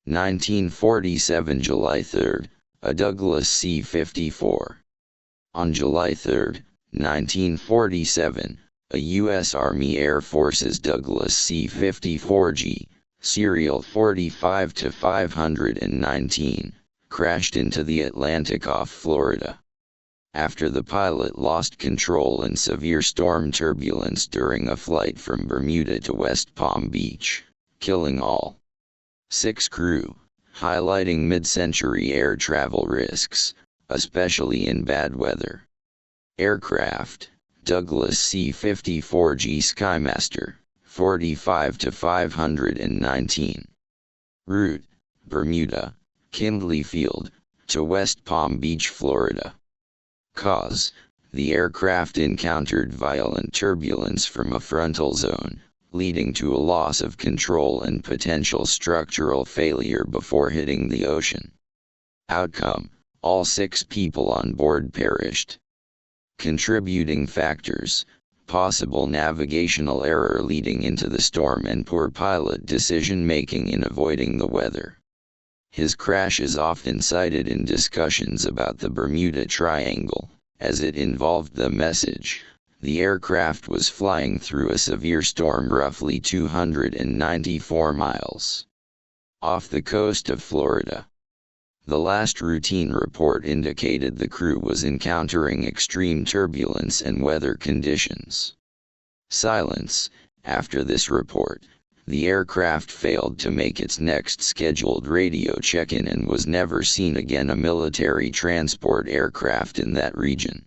1947 July 3, a Douglas C-54. On July 3, 1947, a U.S. Army Air Force's Douglas C-54G, serial 45-519, crashed into the Atlantic off Florida. After the pilot lost control and severe storm turbulence during a flight from Bermuda to West Palm Beach, killing all 6 crew, highlighting mid-century air travel risks, especially in bad weather. Aircraft: Douglas C-54G Skymaster, 45-519. Route: Bermuda, Kindley Field, to West Palm Beach, Florida. Cause: the aircraft encountered violent turbulence from a frontal zone, leading to a loss of control and potential structural failure before hitting the ocean. Outcome: all 6 people on board perished. Contributing factors: possible navigational error leading into the storm and poor pilot decision-making in avoiding the weather. His crash is often cited in discussions about the Bermuda Triangle, as it involved the message. The aircraft was flying through a severe storm roughly 294 miles off the coast of Florida. The last routine report indicated the crew was encountering extreme turbulence and weather conditions. Silence: after this report, the aircraft failed to make its next scheduled radio check-in and was never seen again, a military transport aircraft in that region.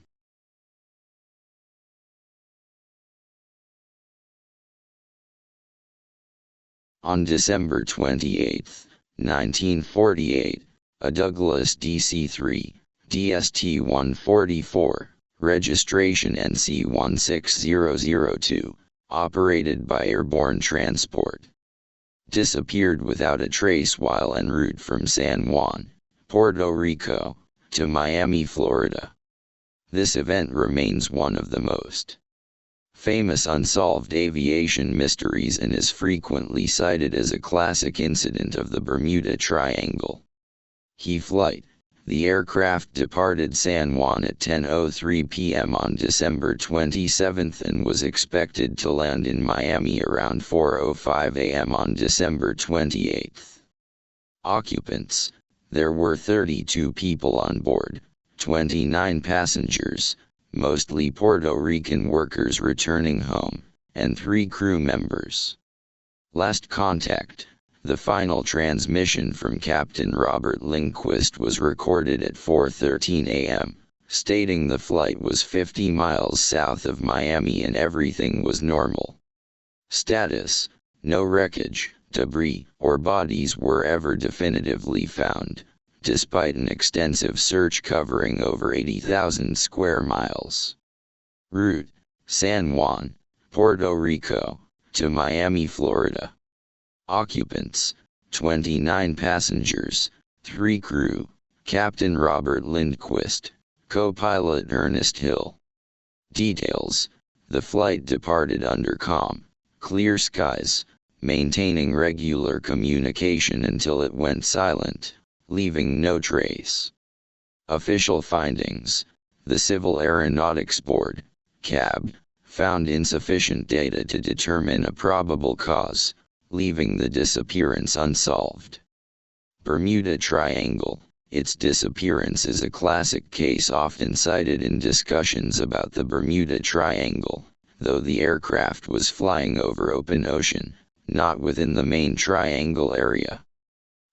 On December 28, 1948, a Douglas DC-3, DST-144, registration NC-16002, operated by Airborne Transport, disappeared without a trace while en route from San Juan, Puerto Rico, to Miami, Florida. This event remains one of the most famous unsolved aviation mysteries and is frequently cited as a classic incident of the Bermuda Triangle. Flight: the aircraft departed San Juan at 10:03 p.m. on December 27 and was expected to land in Miami around 4:05 a.m. on December 28. Occupants: there were 32 people on board, 29 passengers, mostly Puerto Rican workers returning home, and 3 crew members. Last contact: the final transmission from Captain Robert Lindquist was recorded at 4:13 a.m., stating the flight was 50 miles south of Miami and everything was normal. Status: no wreckage, debris, or bodies were ever definitively found, despite an extensive search covering over 80,000 square miles. Route: San Juan, Puerto Rico, to Miami, Florida. Occupants: 29 passengers, 3 crew, Captain Robert Lindquist, co-pilot Ernest Hill. Details: the flight departed under calm, clear skies, maintaining regular communication until it went silent, leaving no trace. Official findings: the Civil Aeronautics Board, CAB, found insufficient data to determine a probable cause, leaving the disappearance unsolved. Bermuda Triangle: its disappearance is a classic case often cited in discussions about the Bermuda Triangle, though the aircraft was flying over open ocean, not within the main triangle area.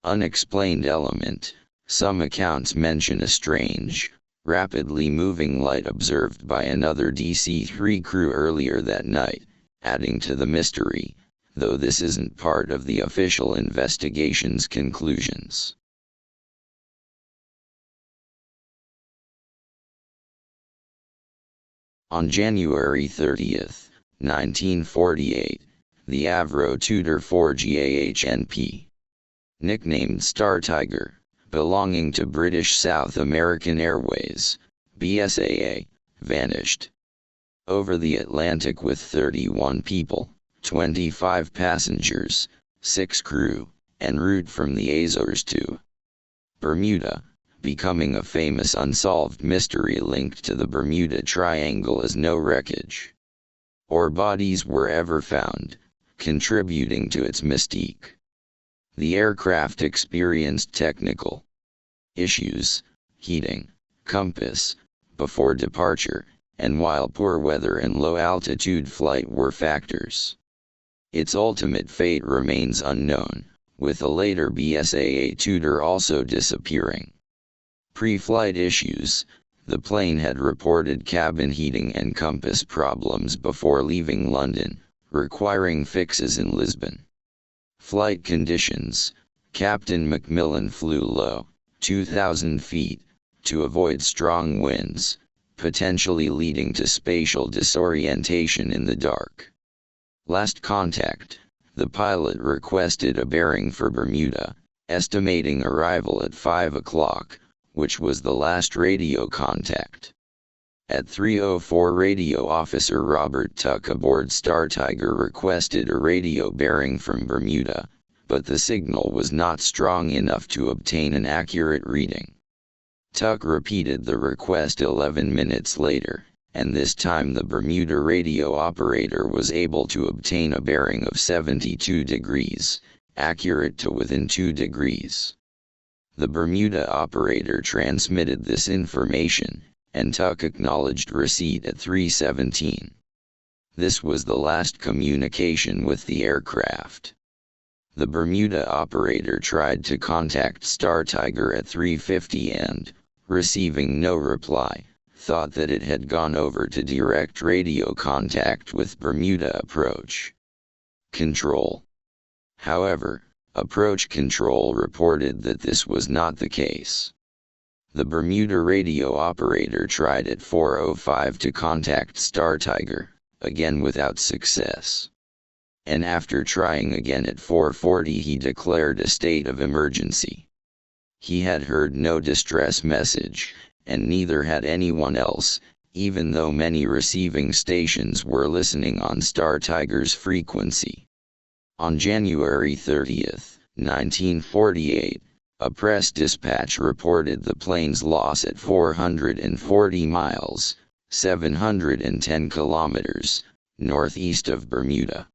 Unexplained element: some accounts mention a strange, rapidly moving light observed by another DC-3 crew earlier that night, adding to the mystery, though this isn't part of the official investigation's conclusions. On January 30, 1948, the Avro Tudor 4GAHNP, nicknamed Star Tiger, belonging to British South American Airways, BSAA, vanished over the Atlantic with 31 people, 25 passengers, 6 crew, en route from the Azores to Bermuda, becoming a famous unsolved mystery linked to the Bermuda Triangle as no wreckage or bodies were ever found, contributing to its mystique. The aircraft experienced technical issues, heating, compass, before departure, and while poor weather and low-altitude flight were factors. Its ultimate fate remains unknown, with a later BSAA Tudor also disappearing. Pre-flight issues: the plane had reported cabin heating and compass problems before leaving London, requiring fixes in Lisbon. Flight conditions: Captain Macmillan flew low, 2,000 feet, to avoid strong winds, potentially leading to spatial disorientation in the dark. Last contact: the pilot requested a bearing for Bermuda, estimating arrival at 5 o'clock, which was the last radio contact. At 3:04 Radio Officer Robert Tuck aboard Star Tiger requested a radio bearing from Bermuda, but the signal was not strong enough to obtain an accurate reading. Tuck repeated the request 11 minutes later, and this time the Bermuda radio operator was able to obtain a bearing of 72 degrees, accurate to within 2 degrees. The Bermuda operator transmitted this information, and Tuck acknowledged receipt at 3:17. This was the last communication with the aircraft. The Bermuda operator tried to contact Star Tiger at 3:50 and, receiving no reply, thought that it had gone over to direct radio contact with Bermuda Approach Control. However, Approach Control reported that this was not the case. The Bermuda radio operator tried at 4:05 to contact Star Tiger, again without success. And after trying again at 4:40 he declared a state of emergency. He had heard no distress message, and neither had anyone else, even though many receiving stations were listening on Star Tiger's frequency. On January 30, 1948, a press dispatch reported the plane's loss at 440 miles, 710 kilometers, northeast of Bermuda.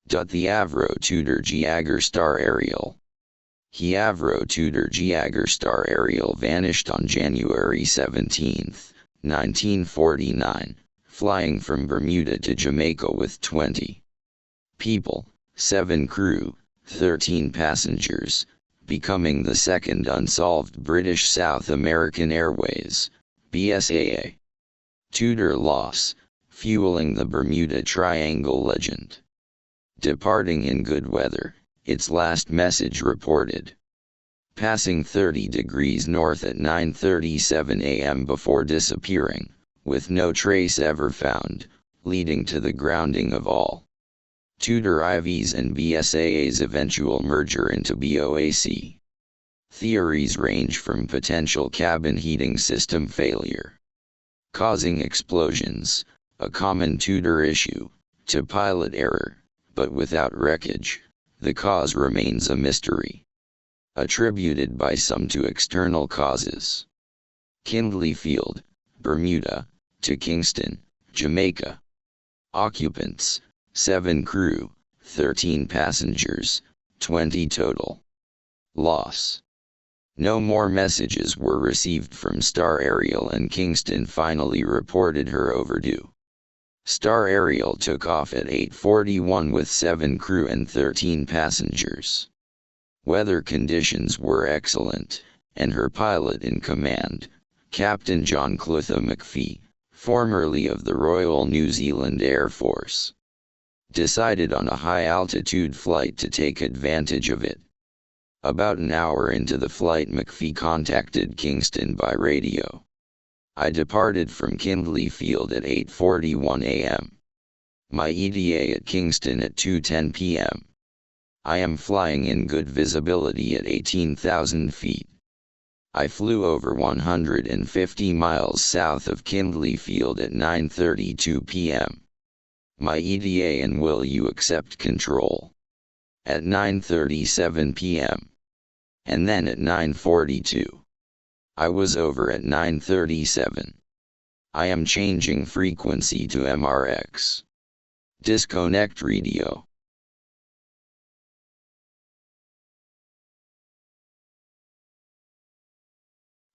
The Avro Tudor Giager Star Ariel. The Avro Tudor Giager Star Ariel vanished on January 17, 1949, flying from Bermuda to Jamaica with 20 people, 7 crew, 13 passengers, becoming the second unsolved British South American Airways (BSAA) Tudor loss, fueling the Bermuda Triangle legend. Departing in good weather, its last message reported. Passing 30 degrees north at 9:37 a.m. before disappearing, with no trace ever found, leading to the grounding of all Tudor IVs and BSAA's eventual merger into BOAC. Theories range from potential cabin heating system failure causing explosions, a common Tudor issue, to pilot error, but without wreckage. The cause remains a mystery, attributed by some to external causes. Kindley Field, Bermuda, to Kingston, Jamaica. Occupants: 7 crew, 13 passengers, 20 total. Loss: no more messages were received from Star Ariel, and Kingston finally reported her overdue. Star Ariel took off at 8:41 with 7 crew and 13 passengers. Weather conditions were excellent, and her pilot in command, Captain John Clutha McPhee, formerly of the Royal New Zealand Air Force, decided on a high-altitude flight to take advantage of it. About an hour into the flight, McPhee contacted Kingston by radio. I departed from Kindley Field at 8:41 a.m. My ETA at Kingston at 2:10 p.m. I am flying in good visibility at 18,000 feet. I flew over 150 miles south of Kindley Field at 9:32 p.m. My ETA, and will you accept control? At 9:37 p.m. And then at 9:42. I was over at 9:37. I am changing frequency to MRX. Disconnect radio.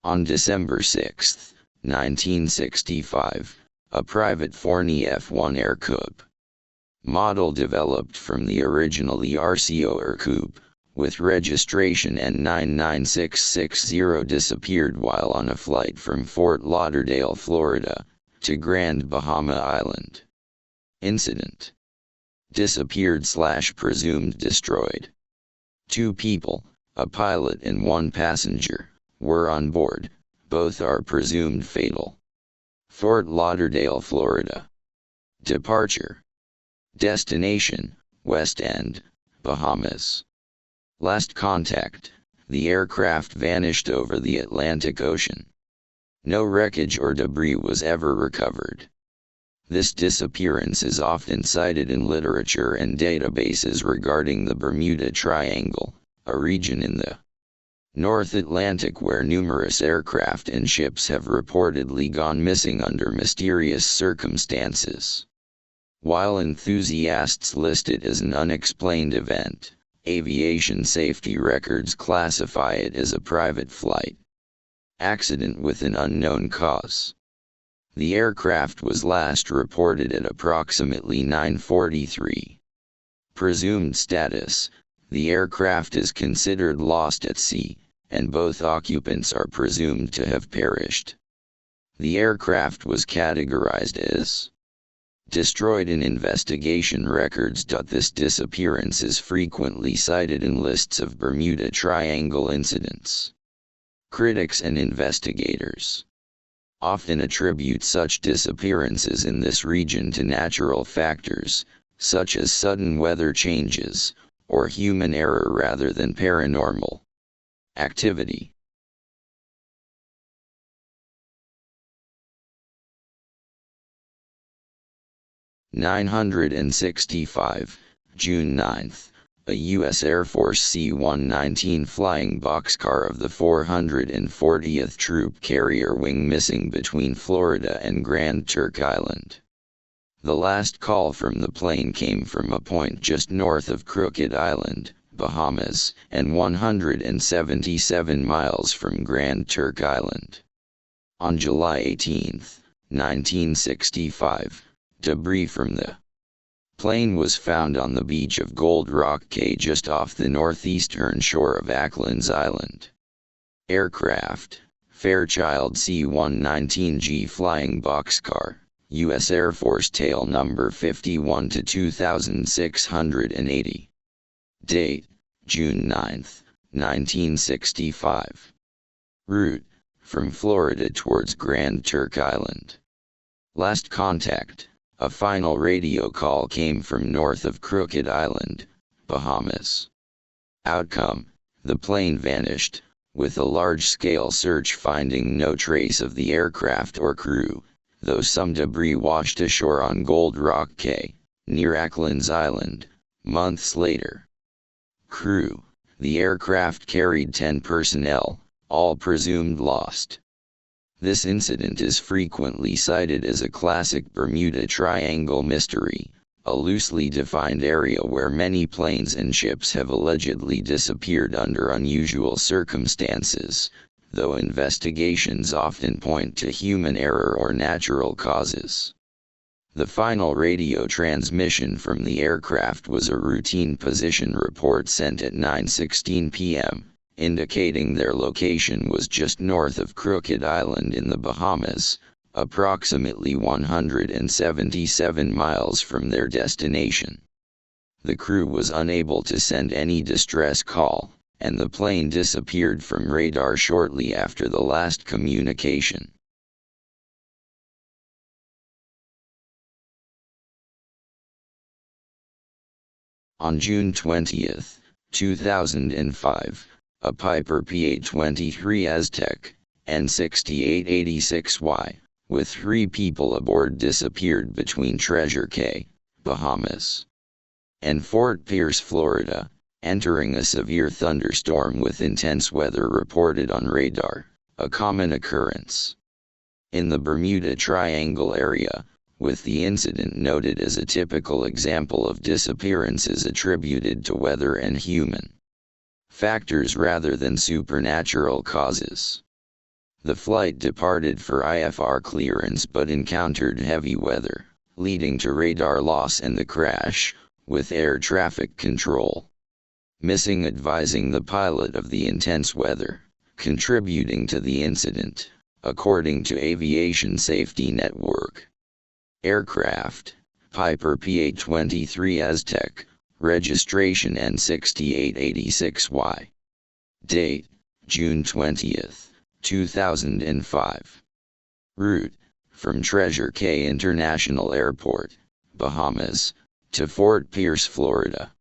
On December 6, 1965, a private Forney F-1 Aircoupe model developed from the original RCO Aircoupe, with registration N99660, disappeared while on a flight from Fort Lauderdale, Florida, to Grand Bahama Island. Incident: disappeared/presumed destroyed. 2 people, a pilot and 1 passenger, were on board. Both are presumed fatal. Fort Lauderdale, Florida. Departure. Destination: West End, Bahamas. Last contact: the aircraft vanished over the Atlantic Ocean. No wreckage or debris was ever recovered. This disappearance is often cited in literature and databases regarding the Bermuda Triangle, a region in the North Atlantic where numerous aircraft and ships have reportedly gone missing under mysterious circumstances. While enthusiasts list it as an unexplained event, aviation safety records classify it as a private flight accident with an unknown cause. The aircraft was last reported at approximately 9:43. Presumed status: the aircraft is considered lost at sea, and both occupants are presumed to have perished. The aircraft was categorized as destroyed in investigation records. This disappearance is frequently cited in lists of Bermuda Triangle incidents. Critics and investigators often attribute such disappearances in this region to natural factors, such as sudden weather changes, or human error rather than paranormal activity. (965), June 9, a U.S. Air Force C-119 flying boxcar of the 440th Troop Carrier Wing missing between Florida and Grand Turk Island. The last call from the plane came from a point just north of Crooked Island, Bahamas, and 177 miles from Grand Turk Island. On July 18, 1965, debris from the plane was found on the beach of Gold Rock Cay just off the northeastern shore of Acklins Island. Aircraft: Fairchild C-119G flying boxcar, U.S. Air Force tail number 51 to 2680. Date: June 9, 1965. Route: from Florida towards Grand Turk Island. Last contact: a final radio call came from north of Crooked Island, Bahamas. Outcome: the plane vanished, with a large-scale search finding no trace of the aircraft or crew, though some debris washed ashore on Gold Rock Cay, near Acklins Island, months later. Crew: the aircraft carried 10 personnel, all presumed lost. This incident is frequently cited as a classic Bermuda Triangle mystery, a loosely defined area where many planes and ships have allegedly disappeared under unusual circumstances, though investigations often point to human error or natural causes. The final radio transmission from the aircraft was a routine position report sent at 9:16 p.m., indicating their location was just north of Crooked Island in the Bahamas, approximately 177 miles from their destination. The crew was unable to send any distress call, and the plane disappeared from radar shortly after the last communication. On June 20, 2005, a Piper PA-23 Aztec, N6886Y, with 3 people aboard disappeared between Treasure Cay, Bahamas, and Fort Pierce, Florida, entering a severe thunderstorm with intense weather reported on radar, a common occurrence in the Bermuda Triangle area, with the incident noted as a typical example of disappearances attributed to weather and human factors rather than supernatural causes. The flight departed for IFR clearance but encountered heavy weather, leading to radar loss and the crash, with air traffic control missing, advising the pilot of the intense weather, contributing to the incident, according to Aviation Safety Network. Aircraft, Piper PA-23 Aztec, registration N6886Y. Date, June 20, 2005. Route, from Treasure Cay International Airport, Bahamas, to Fort Pierce, Florida.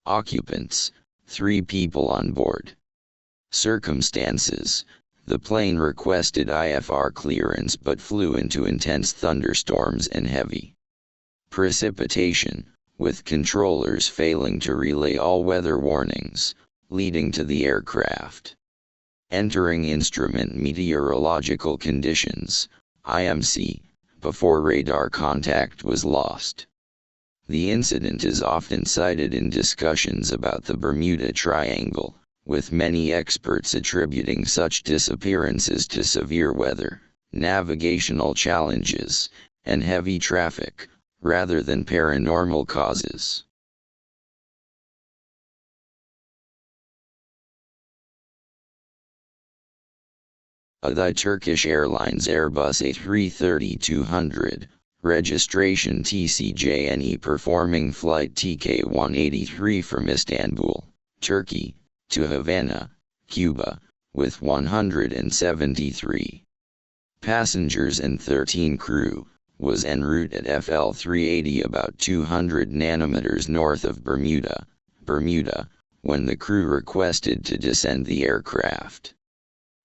Occupants, 3 people on board. Circumstances: the plane requested IFR clearance but flew into intense thunderstorms and heavy precipitation, with controllers failing to relay all weather warnings, leading to the aircraft entering instrument meteorological conditions, IMC, before radar contact was lost. The incident is often cited in discussions about the Bermuda Triangle, with many experts attributing such disappearances to severe weather, navigational challenges, and heavy traffic, rather than paranormal causes. The Turkish Airlines Airbus A330-200, registration TCJNE, performing flight TK-183 from Istanbul, Turkey, to Havana, Cuba, with 173 passengers and 13 crew, was en route at FL 380 about 200 nanometers north of Bermuda, when the crew requested to descend the aircraft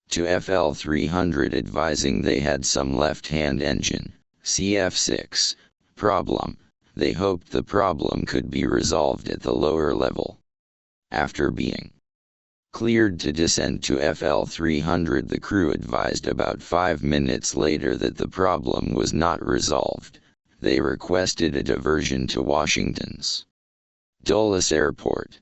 to FL 300, advising they had some left-hand engine, CF6, problem. They hoped the problem could be resolved at the lower level. After being cleared to descend to FL 300, the crew advised about 5 minutes later that the problem was not resolved. They requested a diversion to Washington's Dulles Airport.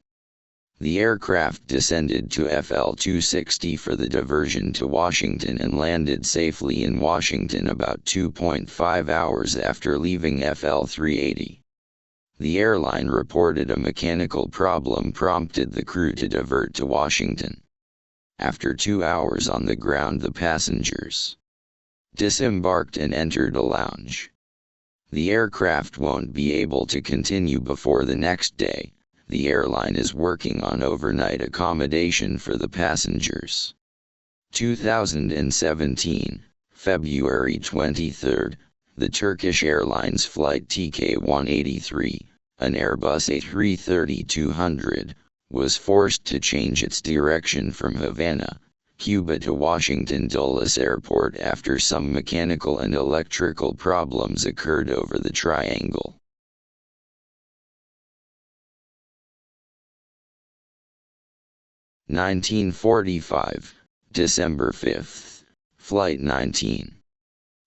The aircraft descended to FL 260 for the diversion to Washington and landed safely in Washington about 2.5 hours after leaving FL 380. The airline reported a mechanical problem prompted the crew to divert to Washington. After 2 hours on the ground, the passengers disembarked and entered a lounge. The aircraft won't be able to continue before the next day. The airline is working on overnight accommodation for the passengers. 2017, February 23, the Turkish Airlines flight TK-183, an Airbus A330-200, was forced to change its direction from Havana, Cuba to Washington Dulles Airport after some mechanical and electrical problems occurred over the triangle. (1945), December 5, Flight 19.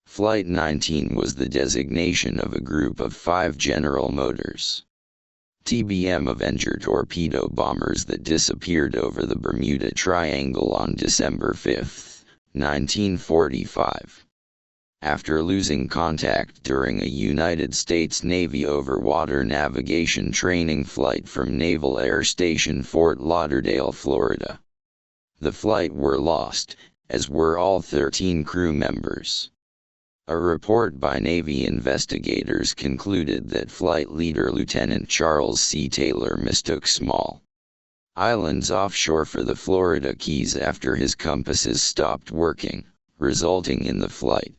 Flight 19 was the designation of a group of 5 General Motors TBM Avenger torpedo bombers that disappeared over the Bermuda Triangle on December 5, 1945. After losing contact during a United States Navy overwater navigation training flight from Naval Air Station Fort Lauderdale, Florida. The flight were lost, as were all 13 crew members. A report by Navy investigators concluded that flight leader Lieutenant Charles C. Taylor mistook small Islands offshore for the Florida Keys after his compasses stopped working, resulting in the flight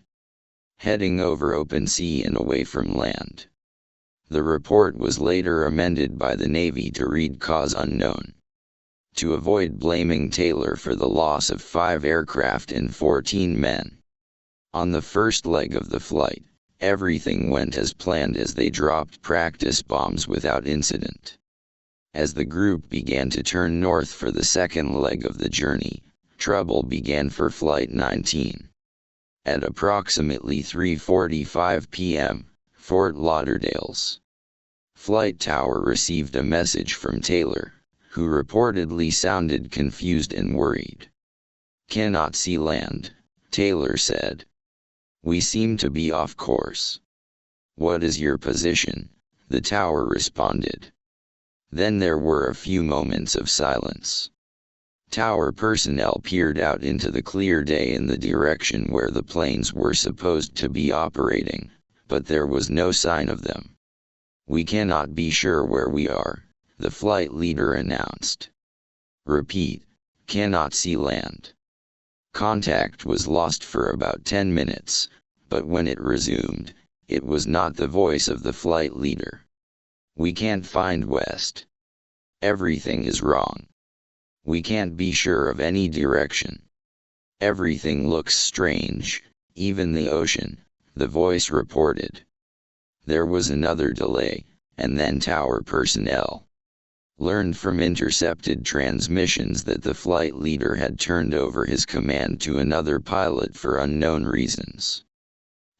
heading over open sea and away from land. The report was later amended by the Navy to read cause unknown, to avoid blaming Taylor for the loss of 5 aircraft and 14 men. On the first leg of the flight, everything went as planned as they dropped practice bombs without incident. As the group began to turn north for the second leg of the journey, trouble began for Flight 19. At approximately 3:45 p.m., Fort Lauderdale's flight tower received a message from Taylor, who reportedly sounded confused and worried. "Cannot see land," Taylor said. "We seem to be off course." "What is your position?" the tower responded. Then there were a few moments of silence. Tower personnel peered out into the clear day in the direction where the planes were supposed to be operating, but there was no sign of them. "We cannot be sure where we are," the flight leader announced. "Repeat, cannot see land." Contact was lost for about 10 minutes, but when it resumed, it was not the voice of the flight leader. "We can't find west. Everything is wrong. We can't be sure of any direction. Everything looks strange, even the ocean," the voice reported. There was another delay, and then tower personnel learned from intercepted transmissions that the flight leader had turned over his command to another pilot for unknown reasons.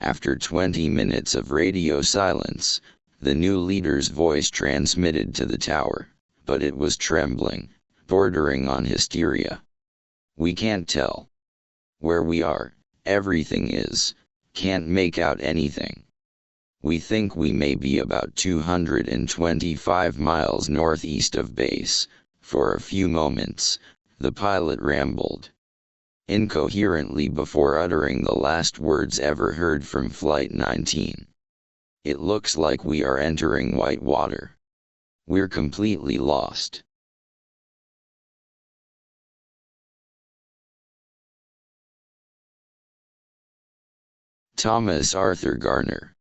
After 20 minutes of radio silence, the new leader's voice transmitted to the tower, but it was trembling, bordering on hysteria. "We can't tell where we are, everything is, can't make out anything. We think we may be about 225 miles northeast of base." For a few moments, the pilot rambled incoherently before uttering the last words ever heard from Flight 19. "It looks like we are entering white water. We're completely lost." Thomas Arthur Garner.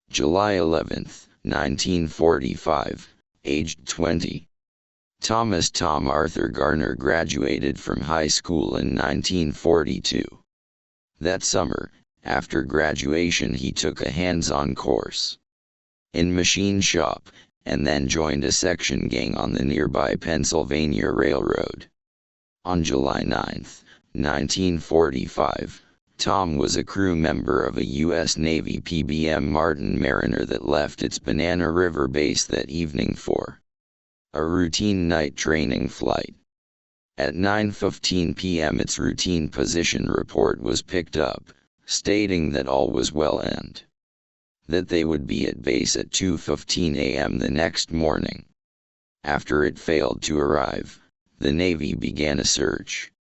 July 11, 1945, aged 20. Thomas Tom Arthur Garner graduated from high school in 1942. That summer, after graduation, he took a hands-on course in machine shop, and then joined a section gang on the nearby Pennsylvania Railroad. On July 9, 1945, Tom was a crew member of a U.S. Navy PBM Martin Mariner that left its Banana River base that evening for a routine night training flight. At 9:15 p.m. its routine position report was picked up, stating that all was well and that they would be at base at 2:15 a.m. the next morning. After it failed to arrive, the Navy began a search.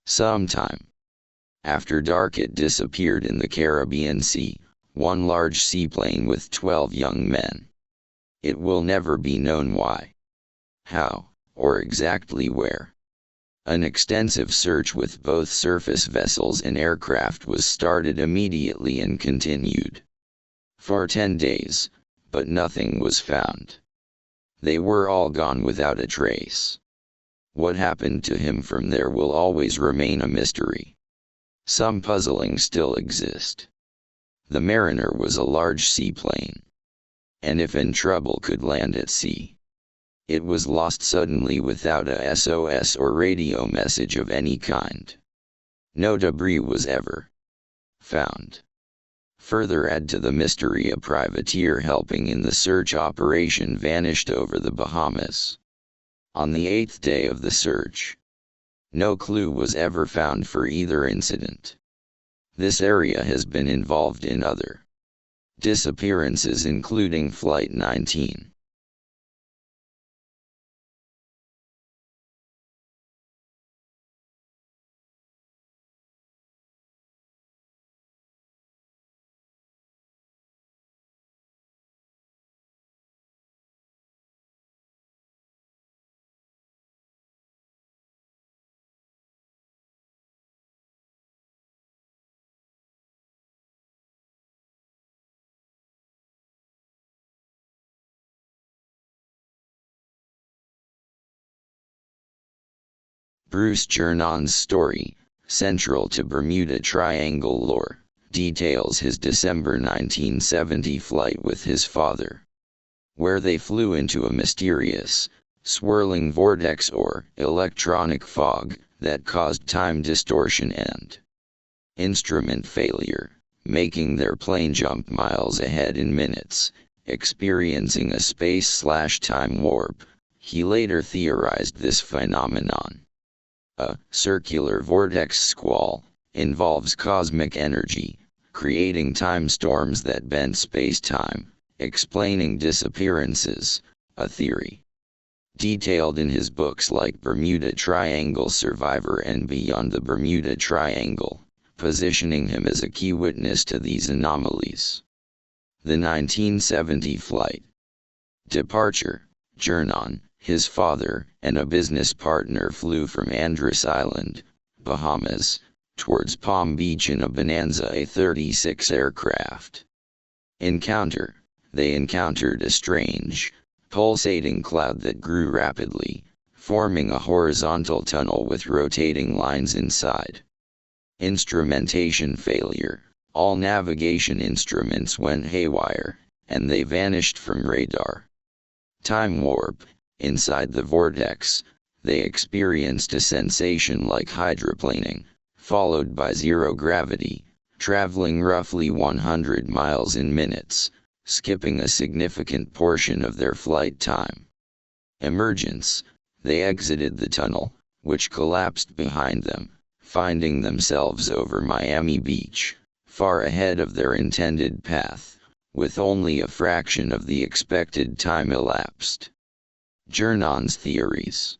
Sometime after dark it disappeared in the Caribbean Sea, one large seaplane with 12 young men. It will never be known why, how, or exactly where. An extensive search with both surface vessels and aircraft was started immediately and continued for 10 days, but nothing was found. They were all gone without a trace. What happened to him from there will always remain a mystery. Some puzzling still exist. The Mariner was a large seaplane, and if in trouble could land at sea. It was lost suddenly without a SOS or radio message of any kind. No debris was ever found. Further add to the mystery, a privateer helping in the search operation vanished over the Bahamas on the 8th day of the search. No clue was ever found for either incident. This area has been involved in other disappearances, including Flight 19. Bruce Jernon's story, central to Bermuda Triangle lore, details his December 1970 flight with his father, where they flew into a mysterious, swirling vortex or electronic fog that caused time distortion and instrument failure, making their plane jump miles ahead in minutes, experiencing a space/time warp. He later theorized this phenomenon. A circular vortex squall involves cosmic energy, creating time storms that bend space-time, explaining disappearances, a theory detailed in his books like Bermuda Triangle Survivor and Beyond the Bermuda Triangle, positioning him as a key witness to these anomalies. The 1970 flight. Departure. Jernon, his father, and a business partner flew from Andros Island, Bahamas, towards Palm Beach in a Bonanza A-36 aircraft. Encounter. They encountered a strange, pulsating cloud that grew rapidly, forming a horizontal tunnel with rotating lines inside. Instrumentation failure. All navigation instruments went haywire, and they vanished from radar. Time warp. Inside the vortex, they experienced a sensation like hydroplaning, followed by zero gravity, traveling roughly 100 miles in minutes, skipping a significant portion of their flight time. Emergence. They exited the tunnel, which collapsed behind them, finding themselves over Miami Beach, far ahead of their intended path, with only a fraction of the expected time elapsed. Jernon's theories.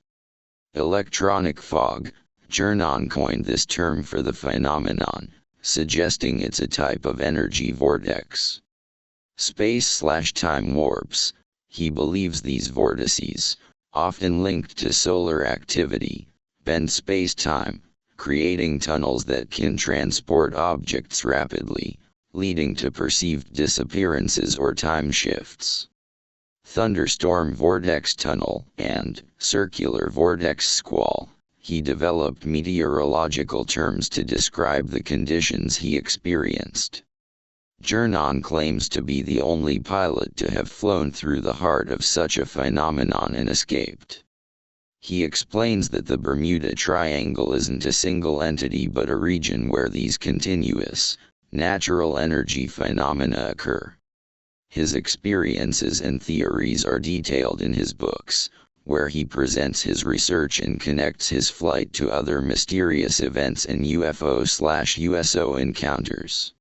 Electronic fog. Jernon coined this term for the phenomenon, suggesting it's a type of energy vortex. Space/time warps. He believes these vortices, often linked to solar activity, bend space-time, creating tunnels that can transport objects rapidly, leading to perceived disappearances or time shifts. Thunderstorm vortex tunnel and circular vortex squall. He developed meteorological terms to describe the conditions he experienced. Jernon claims to be the only pilot to have flown through the heart of such a phenomenon and escaped. He explains that the Bermuda Triangle isn't a single entity but a region where these continuous, natural energy phenomena occur. His experiences and theories are detailed in his books, where he presents his research and connects his flight to other mysterious events and UFO/USO encounters.